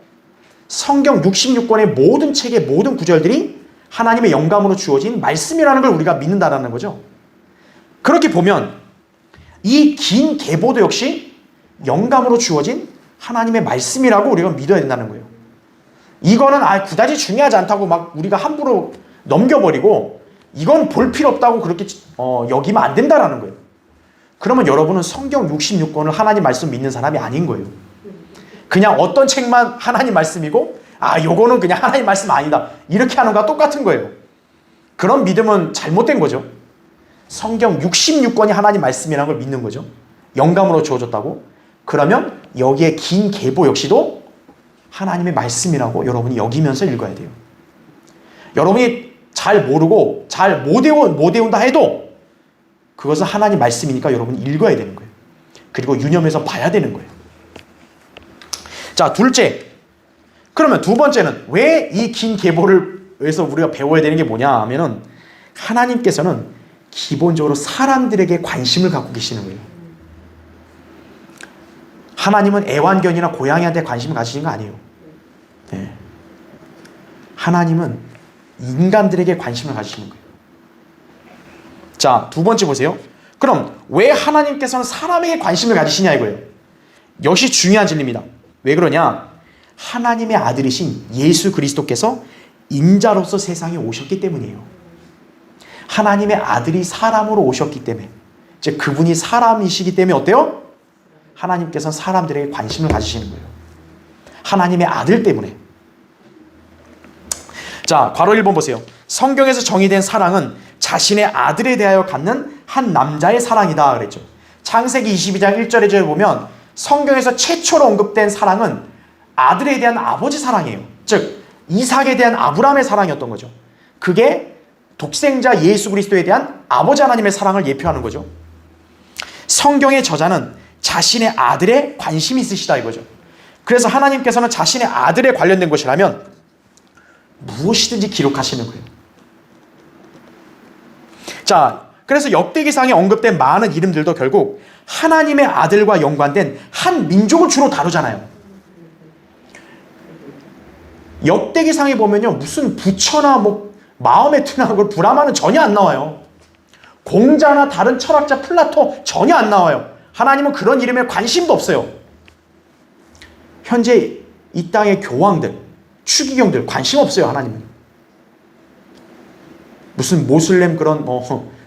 성경 66권의 모든 책의 모든 구절들이 하나님의 영감으로 주어진 말씀이라는 걸 우리가 믿는다라는 거죠. 그렇게 보면 이 긴 계보도 역시 영감으로 주어진 하나님의 말씀이라고 우리가 믿어야 된다는 거예요. 이거는 그다지 중요하지 않다고 막 우리가 함부로 넘겨버리고 이건 볼 필요 없다고 그렇게 여기면 안 된다라는 거예요. 그러면 여러분은 성경 66권을 하나님 말씀 믿는 사람이 아닌 거예요. 그냥 어떤 책만 하나님 말씀이고 요거는 그냥 하나님 말씀 아니다 이렇게 하는 거와 똑같은 거예요. 그런 믿음은 잘못된 거죠. 성경 66권이 하나님 말씀이라는 걸 믿는 거죠. 영감으로 주어졌다고. 그러면 여기에 긴 계보 역시도 하나님의 말씀이라고 여러분이 여기면서 읽어야 돼요. 여러분이 잘 모르고 잘 못 외운다 해도 그것은 하나님 말씀이니까 여러분이 읽어야 되는 거예요. 그리고 유념해서 봐야 되는 거예요. 자, 둘째. 그러면 두 번째는 왜 이 긴 계보를 위해서 우리가 배워야 되는 게 뭐냐 하면은 하나님께서는 기본적으로 사람들에게 관심을 갖고 계시는 거예요. 하나님은 애완견이나 고양이한테 관심을 가지신 거 아니에요. 네. 하나님은 인간들에게 관심을 가지시는 거예요. 자, 두 번째 보세요. 그럼 왜 하나님께서는 사람에게 관심을 가지시냐 이거예요. 역시 중요한 진리입니다. 왜 그러냐? 하나님의 아들이신 예수 그리스도께서 인자로서 세상에 오셨기 때문이에요. 하나님의 아들이 사람으로 오셨기 때문에 즉 그분이 사람이시기 때문에 어때요? 하나님께서는 사람들에게 관심을 가지시는 거예요. 하나님의 아들 때문에. 자, 괄호 1번 보세요. 성경에서 정의된 사랑은 자신의 아들에 대하여 갖는 한 남자의 사랑이다 그랬죠. 창세기 22장 1절에 보면 성경에서 최초로 언급된 사랑은 아들에 대한 아버지 사랑이에요. 즉 이삭에 대한 아브라함의 사랑이었던 거죠. 그게 독생자 예수 그리스도에 대한 아버지 하나님의 사랑을 예표하는 거죠. 성경의 저자는 자신의 아들에 관심이 있으시다 이거죠. 그래서 하나님께서는 자신의 아들에 관련된 것이라면 무엇이든지 기록하시는 거예요. 자, 그래서 역대기상에 언급된 많은 이름들도 결국 하나님의 아들과 연관된 한 민족을 주로 다루잖아요. 역대기상에 보면요, 무슨 부처나 마호메트나 그 브라마는 전혀 안 나와요. 공자나 다른 철학자 플라토 전혀 안 나와요. 하나님은 그런 이름에 관심도 없어요. 현재 이 땅의 교황들, 추기경들 관심 없어요. 하나님은. 무슨 모슬렘 그런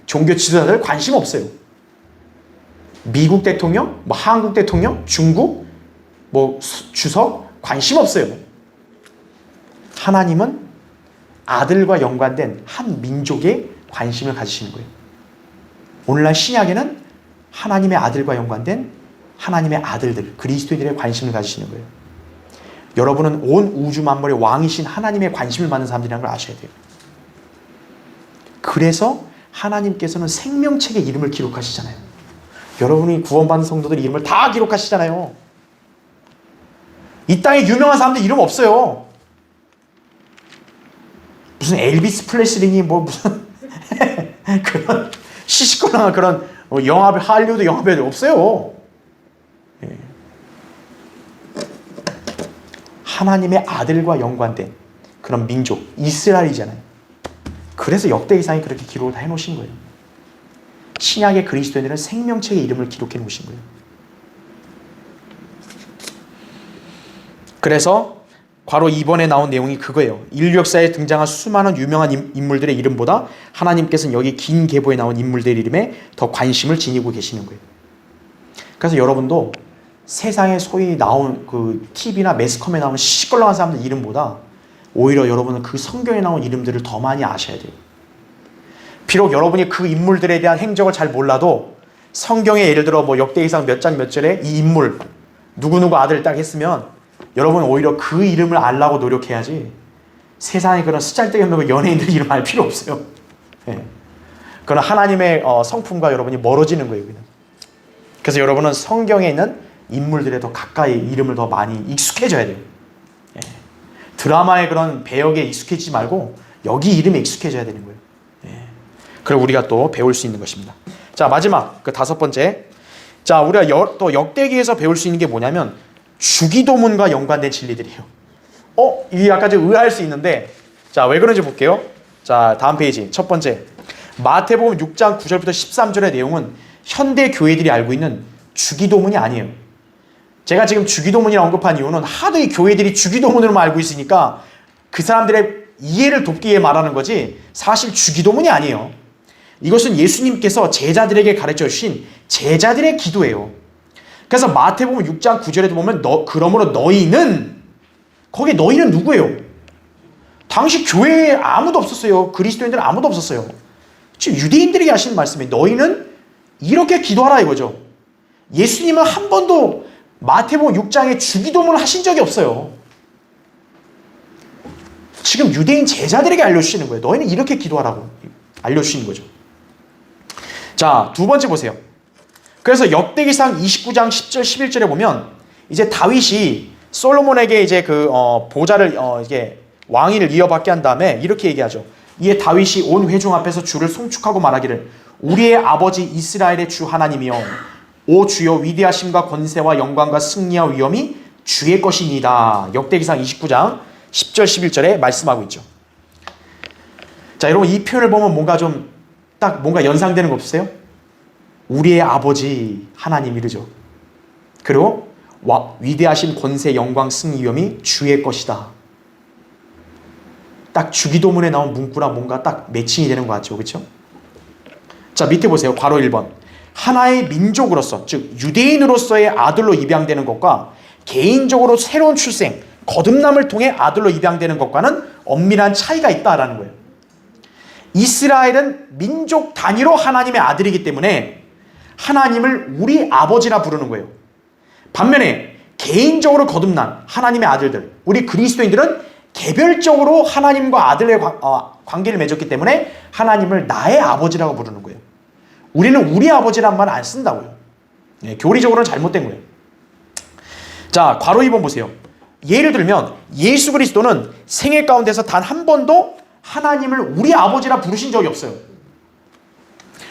종교 지도자들 관심 없어요. 미국 대통령, 한국 대통령, 중국, 주석 관심 없어요. 하나님은 아들과 연관된 한 민족에 관심을 가지시는 거예요. 오늘날 신약에는 하나님의 아들과 연관된 하나님의 아들들, 그리스도인들의 관심을 가지시는 거예요. 여러분은 온 우주 만물의 왕이신 하나님의 관심을 받는 사람들이라는 걸 아셔야 돼요. 그래서 하나님께서는 생명책에 이름을 기록하시잖아요. 여러분이 구원받은 성도들 이름을 다 기록하시잖아요. 이 땅에 유명한 사람들 이름 없어요. 무슨 엘비스 프레슬리니 뭐 무슨 그런 시시콜랑한 그런 영화, 할리우드 영화 배우들 없어요. 예. 하나님의 아들과 연관된 그런 민족 이스라엘이잖아요. 그래서 역대기상이 그렇게 기록을 다 해놓으신 거예요. 신약의 그리스도인들은 생명책에 이름을 기록해 놓으신 거예요. 그래서 바로 이번에 나온 내용이 그거예요. 인류 역사에 등장한 수많은 유명한 인물들의 이름보다 하나님께서는 여기 긴 계보에 나온 인물들의 이름에 더 관심을 지니고 계시는 거예요. 그래서 여러분도 세상에 소위 나온 그 TV나 매스컴에 나오는 시시껄렁한 사람들 이름보다 오히려 여러분은 그 성경에 나온 이름들을 더 많이 아셔야 돼요. 비록 여러분이 그 인물들에 대한 행적을 잘 몰라도 성경에 예를 들어 뭐 역대기상 몇 장 몇 절에 이 인물 누구누구 아들 딱 했으면 여러분 오히려 그 이름을 알라고 노력해야지 세상에 그런 쓰잘데기 없는 연예인들 이름 알 필요 없어요. 예. 그건 하나님의 성품과 여러분이 멀어지는 거예요. 그냥. 그래서 여러분은 성경에 있는 인물들에 더 가까이 이름을 더 많이 익숙해져야 돼요. 예. 드라마의 그런 배역에 익숙해지지 말고 여기 이름에 익숙해져야 되는 거예요. 예. 그리고 우리가 또 배울 수 있는 것입니다. 자, 마지막 그 5번째. 자, 우리가 또 역대기에서 배울 수 있는 게 뭐냐면 주기도문과 연관된 진리들이에요. 이게 약간 좀 의아할 수 있는데 자, 왜 그런지 볼게요. 자, 다음 페이지 첫 번째 마태복음 6장 9절부터 13절의 내용은 현대 교회들이 알고 있는 주기도문이 아니에요. 제가 지금 주기도문이라고 언급한 이유는 하도 이 교회들이 주기도문으로만 알고 있으니까 그 사람들의 이해를 돕기 위해 말하는 거지 사실 주기도문이 아니에요. 이것은 예수님께서 제자들에게 가르쳐 주신 제자들의 기도예요. 그래서 마태복음 6장 9절에도 보면 그러므로 너희는 거기에 너희는 누구예요? 당시 교회에 아무도 없었어요. 그리스도인들은 아무도 없었어요. 지금 유대인들에게 하시는 말씀이 너희는 이렇게 기도하라 이거죠. 예수님은 한 번도 마태복음 6장에 주기도문을 하신 적이 없어요. 지금 유대인 제자들에게 알려주시는 거예요. 너희는 이렇게 기도하라고 알려주시는 거죠. 자, 두 번째 보세요. 그래서 역대기상 29장 10절 11절에 보면 이제 다윗이 솔로몬에게 이제 그 보좌를 이게 왕위를 이어받게 한 다음에 이렇게 얘기하죠. 이에 다윗이 온 회중 앞에서 주를 송축하고 말하기를 우리의 아버지 이스라엘의 주 하나님이여 오 주여 위대하심과 권세와 영광과 승리와 위엄이 주의 것이니이다. 역대기상 29장 10절 11절에 말씀하고 있죠. 자, 여러분 이 표현을 보면 뭔가 좀 딱 뭔가 연상되는 거 없으세요? 우리의 아버지 하나님 이르죠. 그리고 위대하신 권세, 영광, 승리, 위엄이 주의 것이다. 딱 주기도문에 나온 문구랑 뭔가 딱 매칭이 되는 것 같죠. 그렇죠? 자, 밑에 보세요. 괄호 1번. 하나의 민족으로서, 즉 유대인으로서의 아들로 입양되는 것과 개인적으로 새로운 출생, 거듭남을 통해 아들로 입양되는 것과는 엄밀한 차이가 있다라는 거예요. 이스라엘은 민족 단위로 하나님의 아들이기 때문에 하나님을 우리 아버지라 부르는 거예요. 반면에 개인적으로 거듭난 하나님의 아들들, 우리 그리스도인들은 개별적으로 하나님과 아들의 관계를 맺었기 때문에 하나님을 나의 아버지라고 부르는 거예요. 우리는 우리 아버지란 말 안 쓴다고요. 네, 교리적으로는 잘못된 거예요. 자, 괄호 2번 보세요. 예를 들면 예수 그리스도는 생애 가운데서 단 한 번도 하나님을 우리 아버지라 부르신 적이 없어요.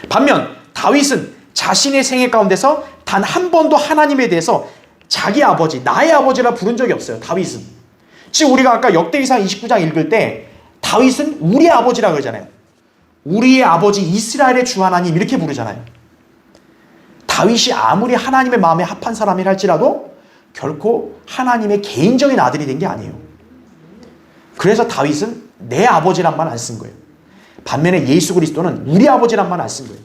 반면 다윗은 자신의 생애 가운데서 단 한 번도 하나님에 대해서 자기 아버지, 나의 아버지라 부른 적이 없어요. 다윗은. 지금 우리가 아까 역대기상 29장 읽을 때 다윗은 우리 아버지라 그러잖아요. 우리의 아버지 이스라엘의 주 하나님 이렇게 부르잖아요. 다윗이 아무리 하나님의 마음에 합한 사람이라 할지라도 결코 하나님의 개인적인 아들이 된 게 아니에요. 그래서 다윗은 내 아버지란 말 안 쓴 거예요. 반면에 예수 그리스도는 우리 아버지란 말 안 쓴 거예요.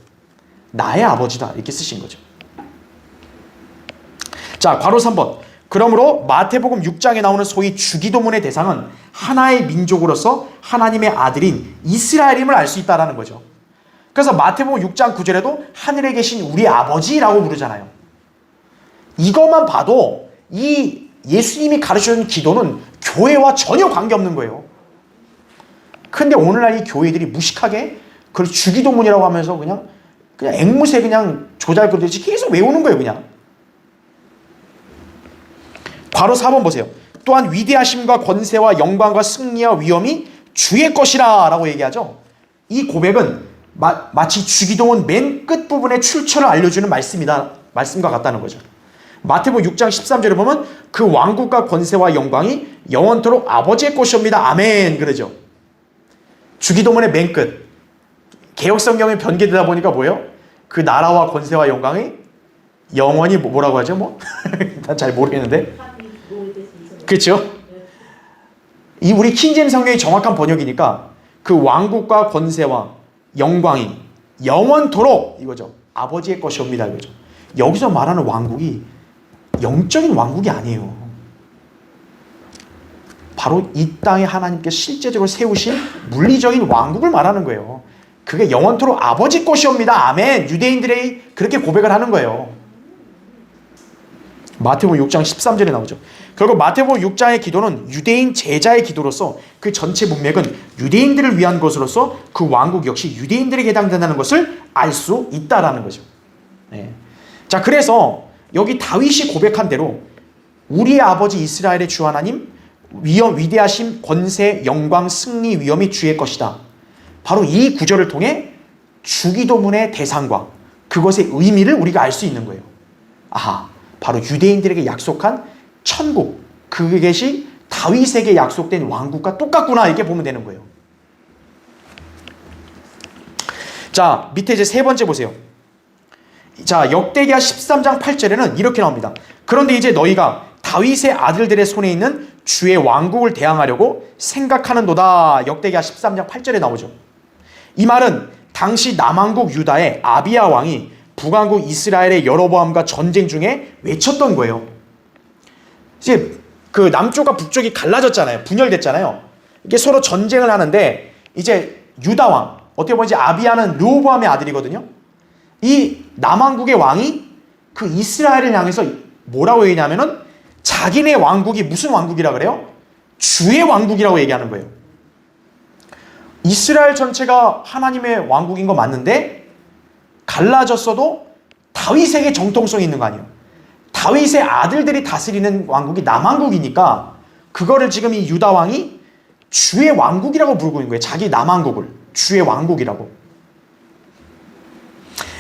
나의 아버지다 이렇게 쓰신 거죠. 자, 괄호 3번. 그러므로 마태복음 6장에 나오는 소위 주기도문의 대상은 하나의 민족으로서 하나님의 아들인 이스라엘임을 알 수 있다는 거죠. 그래서 마태복음 6장 9절에도 하늘에 계신 우리 아버지라고 부르잖아요. 이것만 봐도 이 예수님이 가르쳐준 기도는 교회와 전혀 관계없는 거예요. 근데 오늘날 이 교회들이 무식하게 그걸 주기도문이라고 하면서 그냥 앵무새 그냥 조잘 그러듯이 계속 외우는 거예요, 그냥. 괄호 4번 보세요. 또한 위대하심과 권세와 영광과 승리와 위엄이 주의 것이라 라고 얘기하죠. 이 고백은 마치 주기도문 맨 끝부분의 출처를 알려주는 말씀과 같다는 거죠. 마태복음 6장 13절에 보면 그 왕국과 권세와 영광이 영원토록 아버지의 것이옵니다. 아멘 그러죠. 주기도문의 맨 끝. 개혁성경에 변개되다 보니까 뭐예요? 그 나라와 권세와 영광이 영원히 뭐라고 하죠? 난 잘 모르겠는데. 그렇죠? 이 우리 킹제임스 성경이 정확한 번역이니까 그 왕국과 권세와 영광이 영원토록 이거죠. 아버지의 것이옵니다 이거죠. 여기서 말하는 왕국이 영적인 왕국이 아니에요. 바로 이 땅에 하나님께 실제적으로 세우신 물리적인 왕국을 말하는 거예요. 그게 영원토록 아버지 것이옵니다. 아멘. 유대인들이 그렇게 고백을 하는 거예요. 마태복음 6장 13절에 나오죠. 결국 마태복음 6장의 기도는 유대인 제자의 기도로서 그 전체 문맥은 유대인들을 위한 것으로서 그 왕국 역시 유대인들에게 해당된다는 것을 알 수 있다라는 거죠. 네. 자, 그래서 여기 다윗이 고백한 대로 우리의 아버지 이스라엘의 주 하나님 위대하심, 권세, 영광, 승리, 위엄이 주의 것이다. 바로 이 구절을 통해 주기도문의 대상과 그것의 의미를 우리가 알 수 있는 거예요. 아하, 바로 유대인들에게 약속한 천국, 그것이 다윗에게 약속된 왕국과 똑같구나 이렇게 보면 되는 거예요. 자, 밑에 이제 세 번째 보세요. 자, 역대기하 13장 8절에는 이렇게 나옵니다. 그런데 이제 너희가 다윗의 아들들의 손에 있는 주의 왕국을 대항하려고 생각하는도다. 역대기하 13장 8절에 나오죠. 이 말은 당시 남왕국 유다의 아비야 왕이 북왕국 이스라엘의 여로보암과 전쟁 중에 외쳤던 거예요. 이제 그 남쪽과 북쪽이 갈라졌잖아요. 분열됐잖아요. 이게 서로 전쟁을 하는데 이제 유다 왕, 어떻게 보면 이제 아비야는 르호보암의 아들이거든요. 이 남왕국의 왕이 그 이스라엘을 향해서 뭐라고 얘기냐면은 자기네 왕국이 무슨 왕국이라 그래요? 주의 왕국이라고 얘기하는 거예요. 이스라엘 전체가 하나님의 왕국인 거 맞는데 갈라졌어도 다윗에게 정통성이 있는 거 아니에요. 다윗의 아들들이 다스리는 왕국이 남왕국이니까 그거를 지금 이 유다 왕이 주의 왕국이라고 부르고 있는 거예요. 자기 남왕국을 주의 왕국이라고.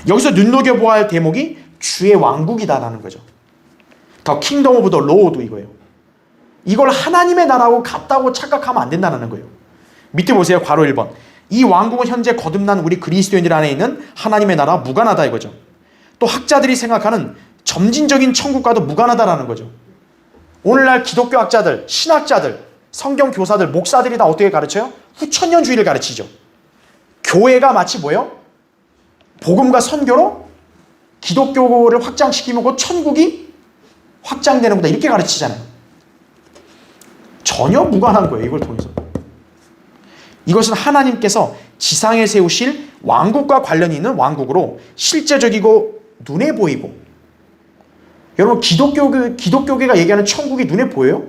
여기서 눈여겨보아야 할 대목이 주의 왕국이다라는 거죠. 더 킹덤 오브 더 로드 이거예요. 이걸 하나님의 나라하고 같다고 착각하면 안 된다는 거예요. 밑에 보세요. 괄호 1번. 이 왕국은 현재 거듭난 우리 그리스도인들 안에 있는 하나님의 나라와 무관하다 이거죠. 또 학자들이 생각하는 점진적인 천국과도 무관하다라는 거죠. 오늘날 기독교 학자들, 신학자들, 성경 교사들, 목사들이 다 어떻게 가르쳐요? 후천년주의를 가르치죠. 교회가 마치 뭐예요? 복음과 선교로 기독교를 확장시키면 곧 천국이 확장되는 거다 이렇게 가르치잖아요. 전혀 무관한 거예요. 이걸 통해서. 이것은 하나님께서 지상에 세우실 왕국과 관련이 있는 왕국으로 실제적이고 눈에 보이고, 여러분 기독교계가 얘기하는 천국이 눈에 보여요?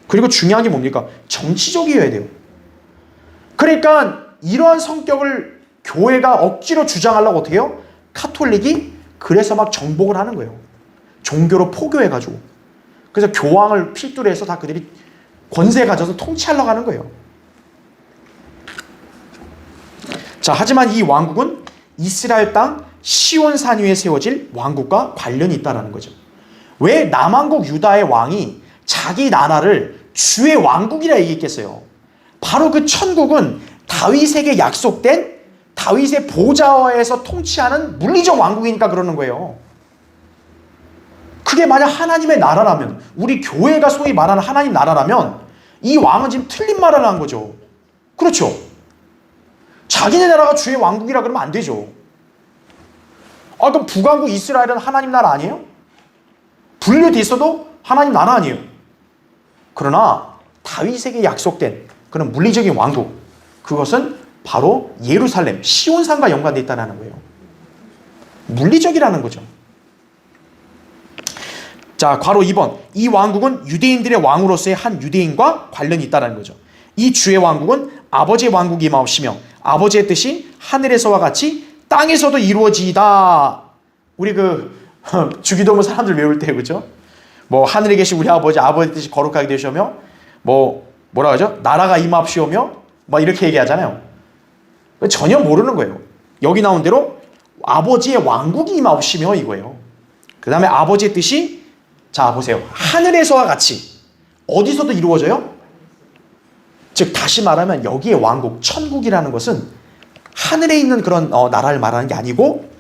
그리고 중요한 게 뭡니까? 정치적이어야 돼요. 그러니까 이러한 성격을 교회가 억지로 주장하려고 어떻게 해요? 카톨릭이 그래서 막 정복을 하는 거예요. 종교로 포교해가지고. 그래서 교황을 필두로 해서 다 그들이 권세 가져서 통치하려고 하는 거예요. 자, 하지만 이 왕국은 이스라엘 땅 시온산 위에 세워질 왕국과 관련이 있다는 거죠. 왜 남왕국 유다의 왕이 자기 나라를 주의 왕국이라 얘기했겠어요? 바로 그 천국은 다윗에게 약속된 다윗의 보좌에서 통치하는 물리적 왕국이니까 그러는 거예요. 그게 만약 하나님의 나라라면, 우리 교회가 소위 말하는 하나님 나라라면 이 왕은 지금 틀린 말을 한 거죠. 그렇죠? 자기네 나라가 주의 왕국이라 그러면 안 되죠. 아, 그럼 북왕국 이스라엘은 하나님 나라 아니에요? 분류돼 있어도 하나님 나라 아니에요. 그러나 다윗에게 약속된 그런 물리적인 왕국, 그것은 바로 예루살렘, 시온산과 연관되어 있다는 거예요. 물리적이라는 거죠. 자, 괄호 2번. 이 왕국은 유대인들의 왕으로서의 한 유대인과 관련이 있다는 거죠. 이 주의 왕국은 아버지의 왕국이 마옵시며 아버지의 뜻이 하늘에서와 같이 땅에서도 이루어지이다. 우리 주기도문 사람들 외울 때 그죠? 뭐 하늘에 계신 우리 아버지 뜻이 거룩하게 되시오며 뭐라 하죠? 나라가 임합시오며 막 이렇게 얘기하잖아요. 전혀 모르는 거예요. 여기 나온 대로 아버지의 왕국이 임하시며 이거예요. 그 다음에 아버지의 뜻이 자 보세요. 하늘에서와 같이 어디서도 이루어져요? 즉 다시 말하면 여기에 왕국, 천국이라는 것은 하늘에 있는 그런 나라를 말하는 게 아니고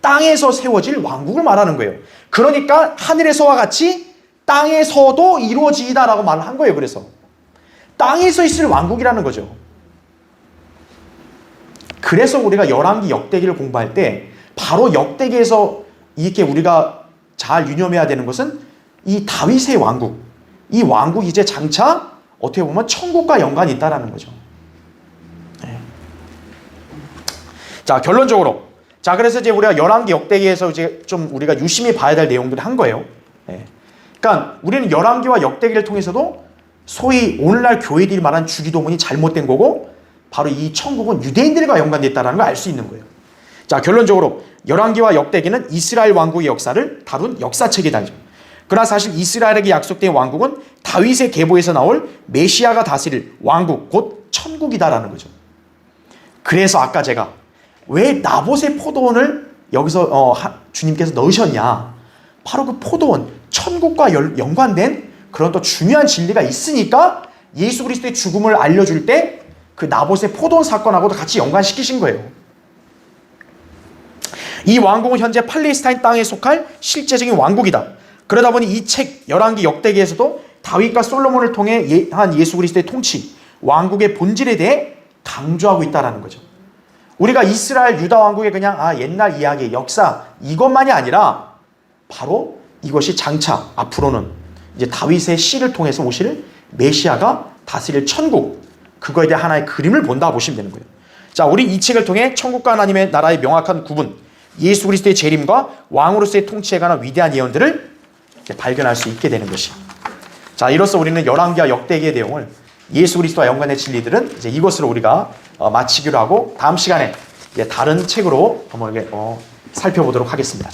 땅에서 세워질 왕국을 말하는 거예요. 그러니까 하늘에서와 같이 땅에서도 이루어지이다라고 말을 한 거예요. 그래서 땅에서 있을 왕국이라는 거죠. 그래서 우리가 열왕기 역대기를 공부할 때 바로 역대기에서 이렇게 우리가 잘 유념해야 되는 것은 이 다윗의 왕국, 이 왕국이 이제 장차 어떻게 보면 천국과 연관이 있다라는 거죠. 네. 자, 결론적으로 자, 그래서 이제 우리가 열왕기 역대기에서 이제 좀 우리가 유심히 봐야 될 내용들을 한 거예요. 네. 그러니까 우리는 열왕기와 역대기를 통해서도 소위 오늘날 교회들이 말한 주기도문이 잘못된 거고 바로 이 천국은 유대인들과 연관되어 있다는 걸 알 수 있는 거예요. 자, 결론적으로 열왕기와 역대기는 이스라엘 왕국의 역사를 다룬 역사책이다. 그러나 사실 이스라엘에게 약속된 왕국은 다윗의 계보에서 나올 메시아가 다스릴 왕국, 곧 천국이다라는 거죠. 그래서 아까 제가 왜 나봇의 포도원을 여기서 주님께서 넣으셨냐? 바로 그 포도원, 천국과 연관된 그런 또 중요한 진리가 있으니까 예수 그리스도의 죽음을 알려줄 때 그 나봇의 포도원 사건하고도 같이 연관시키신 거예요. 이 왕국은 현재 팔레스타인 땅에 속할 실제적인 왕국이다. 그러다 보니 이 책 열왕기 역대기에서도 다윗과 솔로몬을 통해 한 예수 그리스도의 통치, 왕국의 본질에 대해 강조하고 있다는 거죠. 우리가 이스라엘 유다 왕국의 그냥 옛날 이야기, 역사 이것만이 아니라 바로 이것이 장차 앞으로는 이제 다윗의 씨를 통해서 오실 메시아가 다스릴 천국, 그거에 대한 하나의 그림을 본다 보시면 되는 거예요. 자, 우리 이 책을 통해 천국과 하나님의 나라의 명확한 구분, 예수 그리스도의 재림과 왕으로서의 통치에 관한 위대한 예언들을 발견할 수 있게 되는 것이. 자, 이로써 우리는 열왕기와 역대기의 내용을 예수 그리스도와 연관된 진리들은 이제 이것으로 우리가 마치기로 하고 다음 시간에 다른 책으로 한번 살펴보도록 하겠습니다.